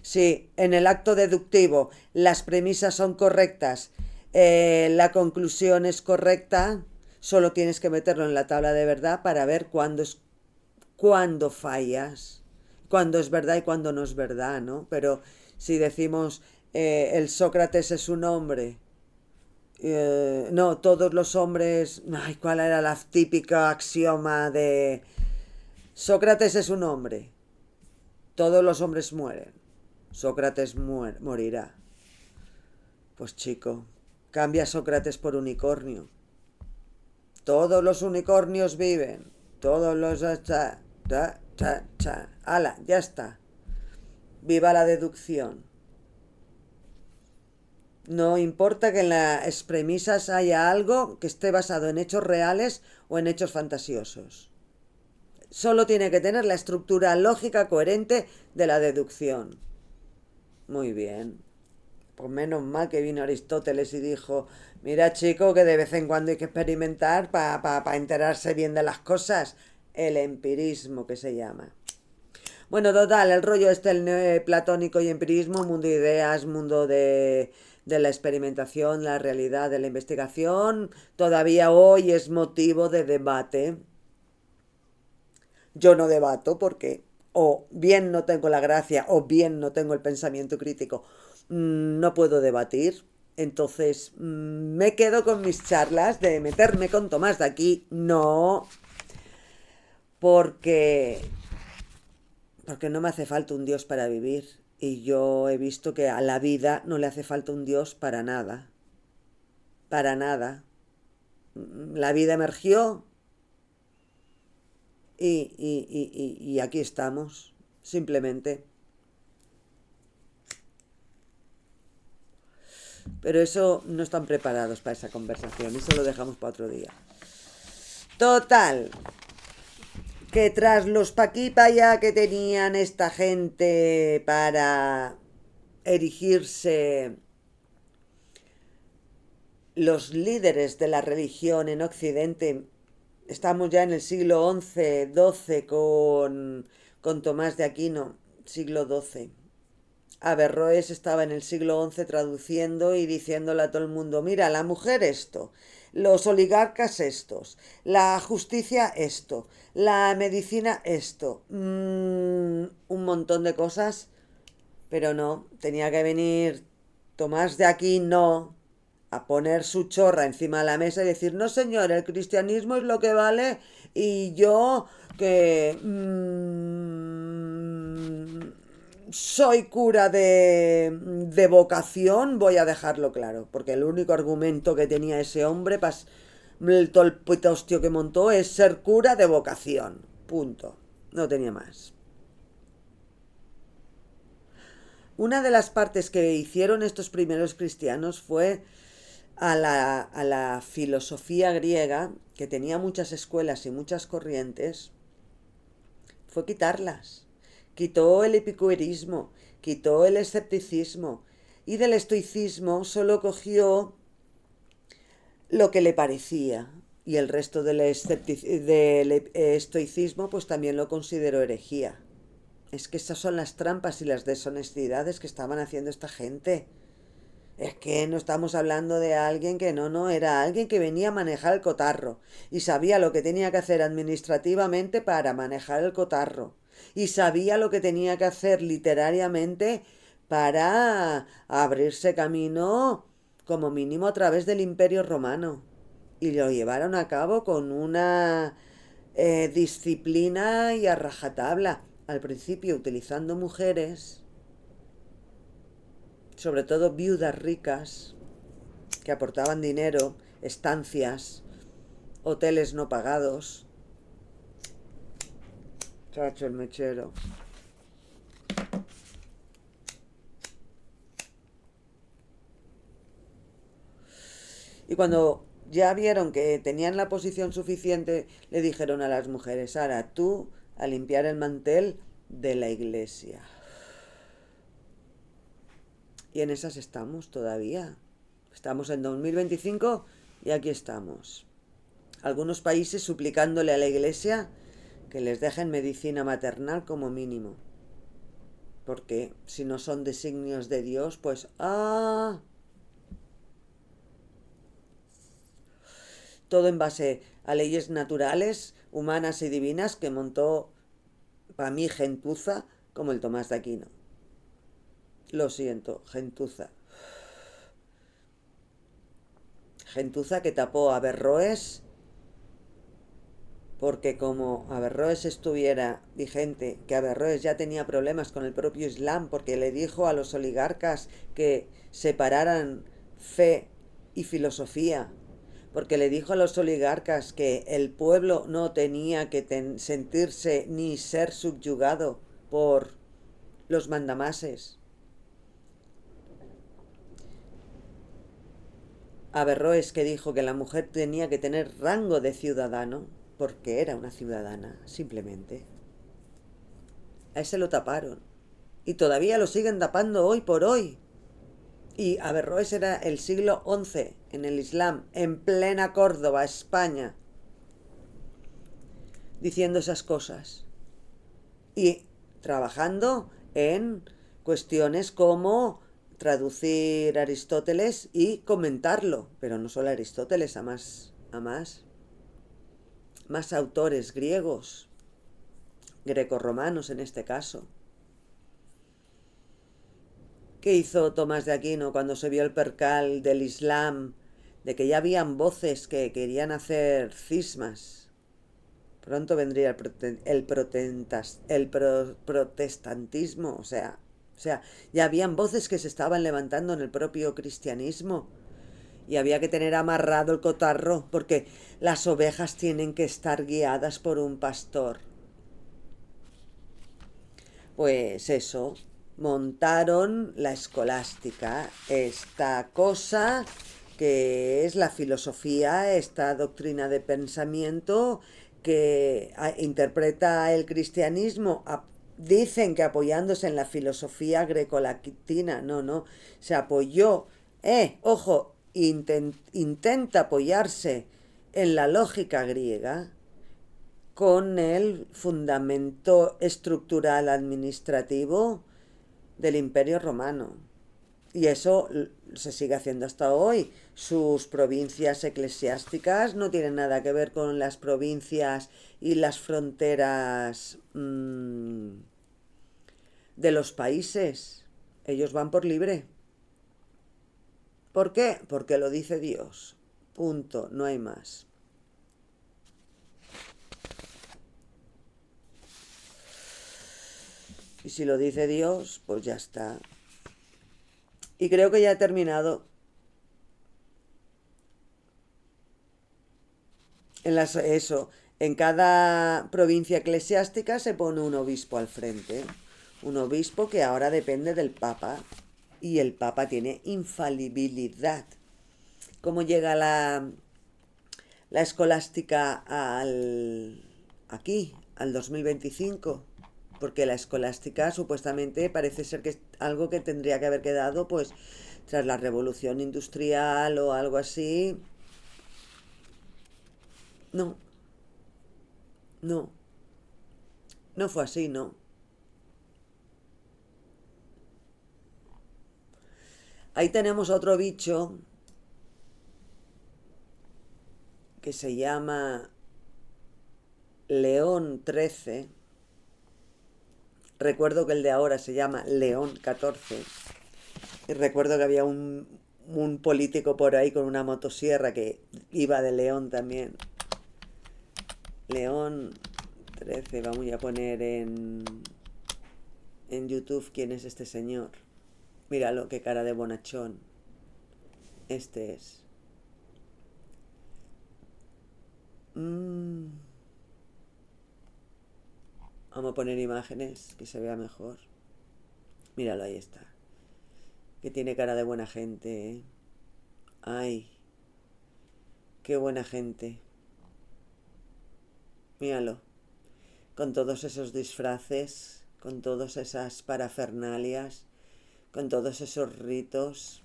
Si en el acto deductivo las premisas son correctas, la conclusión es correcta, solo tienes que meterlo en la tabla de verdad para ver cuándo fallas, cuándo es verdad y cuándo no es verdad, ¿no? Pero si decimos el Sócrates es un hombre, no, todos los hombres, ay, ¿cuál era la típica axioma de Sócrates es un hombre? Todos los hombres mueren. Sócrates morirá. Pues chico, cambia Sócrates por unicornio. Todos los unicornios viven. Todos los... ¡Hala! Ya está. Viva la deducción. No importa que en las premisas haya algo que esté basado en hechos reales o en hechos fantasiosos. Solo tiene que tener la estructura lógica coherente de la deducción. Muy bien. Pues menos mal que vino Aristóteles y dijo, mira chico, que de vez en cuando hay que experimentar para enterarse bien de las cosas. El empirismo que se llama. Bueno, total, el rollo este, el neoplatónico y empirismo, mundo de ideas, mundo de la experimentación, la realidad, de la investigación, todavía hoy es motivo de debate. Yo no debato porque o bien no tengo la gracia o bien no tengo el pensamiento crítico. No puedo debatir. Entonces me quedo con mis charlas de meterme con Tomás de aquí. No, porque no me hace falta un Dios para vivir. Y yo he visto que a la vida no le hace falta un Dios para nada. Para nada. La vida emergió y aquí estamos. Simplemente. Pero eso no están preparados para esa conversación. Eso lo dejamos para otro día. Total. Que tras los paquipaya que tenían esta gente para erigirse los líderes de la religión en Occidente, estamos ya en el siglo XI, XII con Tomás de Aquino, siglo XII. Averroes estaba en el siglo XI traduciendo y diciéndole a todo el mundo, mira, la mujer esto, los oligarcas estos, la justicia esto, la medicina esto, un montón de cosas, pero no, tenía que venir Tomás de Aquino a poner su chorra encima de la mesa y decir, no señor, el cristianismo es lo que vale y yo que soy cura de vocación, voy a dejarlo claro, porque el único argumento que tenía ese hombre, todo el pitostio que montó, es ser cura de vocación, punto, no tenía más. Una de las partes que hicieron estos primeros cristianos fue a la filosofía griega, que tenía muchas escuelas y muchas corrientes, fue quitarlas. Quitó el epicureísmo, quitó el escepticismo y del estoicismo solo cogió lo que le parecía. Y el resto del estoicismo pues también lo consideró herejía. Es que esas son las trampas y las deshonestidades que estaban haciendo esta gente. Es que no estamos hablando de alguien que no, era alguien que venía a manejar el cotarro y sabía lo que tenía que hacer administrativamente para manejar el cotarro y sabía lo que tenía que hacer literariamente para abrirse camino como mínimo a través del Imperio Romano y lo llevaron a cabo con una disciplina y a rajatabla, al principio utilizando mujeres, sobre todo viudas ricas que aportaban dinero, estancias, hoteles no pagados. Chacho, el mechero. Y cuando ya vieron que tenían la posición suficiente, le dijeron a las mujeres, ahora tú a limpiar el mantel de la iglesia. Y en esas estamos todavía. Estamos en 2025 y aquí estamos. Algunos países suplicándole a la iglesia que les dejen medicina maternal como mínimo. Porque si no son designios de Dios, pues todo en base a leyes naturales, humanas y divinas que montó para mí gentuza como el Tomás de Aquino. Lo siento, gentuza. Gentuza que tapó a Averroes, porque como Averroes estuviera vigente, que Averroes ya tenía problemas con el propio Islam, porque le dijo a los oligarcas que separaran fe y filosofía, porque le dijo a los oligarcas que el pueblo no tenía que sentirse ni ser subyugado por los mandamases. Averroes que dijo que la mujer tenía que tener rango de ciudadano, porque era una ciudadana, simplemente. A ese lo taparon. Y todavía lo siguen tapando hoy por hoy. Y Averroes era el siglo XI en el Islam, en plena Córdoba, España, diciendo esas cosas. Y trabajando en cuestiones como traducir Aristóteles y comentarlo, pero no solo Aristóteles, más autores griegos, grecorromanos en este caso. ¿Qué hizo Tomás de Aquino cuando se vio el percal del Islam, de que ya habían voces que querían hacer cismas? Pronto vendría el protestantismo, o sea, ya habían voces que se estaban levantando en el propio cristianismo y había que tener amarrado el cotarro porque las ovejas tienen que estar guiadas por un pastor. Pues eso, montaron la escolástica, esta cosa que es la filosofía, esta doctrina de pensamiento que interpreta el cristianismo, dicen que apoyándose en la filosofía grecolatina, no, se apoyó, ojo, intenta apoyarse en la lógica griega con el fundamento estructural administrativo del Imperio Romano. Y eso se sigue haciendo hasta hoy. Sus provincias eclesiásticas no tienen nada que ver con las provincias y las fronteras de los países. Ellos van por libre. ¿Por qué? Porque lo dice Dios. Punto, no hay más. Y si lo dice Dios, pues ya está. Y creo que ya he terminado. En cada provincia eclesiástica se pone un obispo al frente. Un obispo que ahora depende del Papa. Y el Papa tiene infalibilidad. ¿Cómo llega la escolástica al 2025? Porque la escolástica supuestamente parece ser que es algo que tendría que haber quedado pues tras la revolución industrial o algo así. No, no, no fue así, no. Ahí tenemos otro bicho que se llama León 13. Recuerdo que el de ahora se llama León 14. Y recuerdo que había un político por ahí con una motosierra que iba de León también. León 13, vamos a poner en YouTube quién es este señor. Míralo, qué cara de bonachón. Este es. Vamos a poner imágenes que se vea mejor. Míralo, ahí está. Que tiene cara de buena gente, ¿eh? Ay, qué buena gente. Míralo. Con todos esos disfraces, con todas esas parafernalias, con todos esos ritos.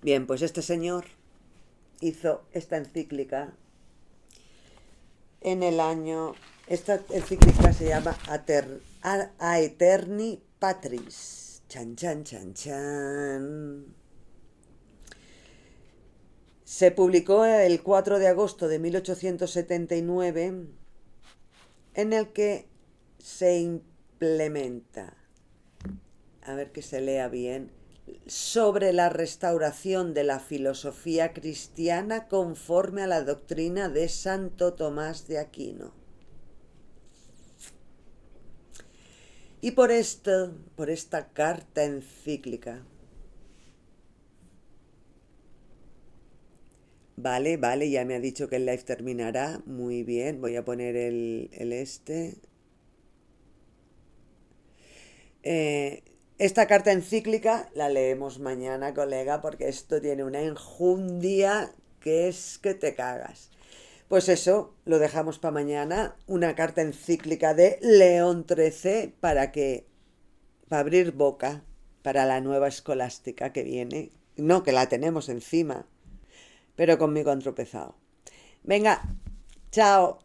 Bien, pues este señor hizo esta encíclica en el año... Esta encíclica se llama Aeterni Patris. Chan, chan, chan, chan. Se publicó el 4 de agosto de 1879, en el que se implementa, a ver que se lea bien, sobre la restauración de la filosofía cristiana conforme a la doctrina de Santo Tomás de Aquino. Y por esta carta encíclica, vale, ya me ha dicho que el live terminará, muy bien, voy a poner el este. Esta carta encíclica la leemos mañana, colega, porque esto tiene una enjundia que es que te cagas. Pues eso, lo dejamos para mañana, una carta encíclica de León XIII para que para abrir boca para la nueva escolástica que viene. No, que la tenemos encima, pero conmigo han tropezado. Venga, chao.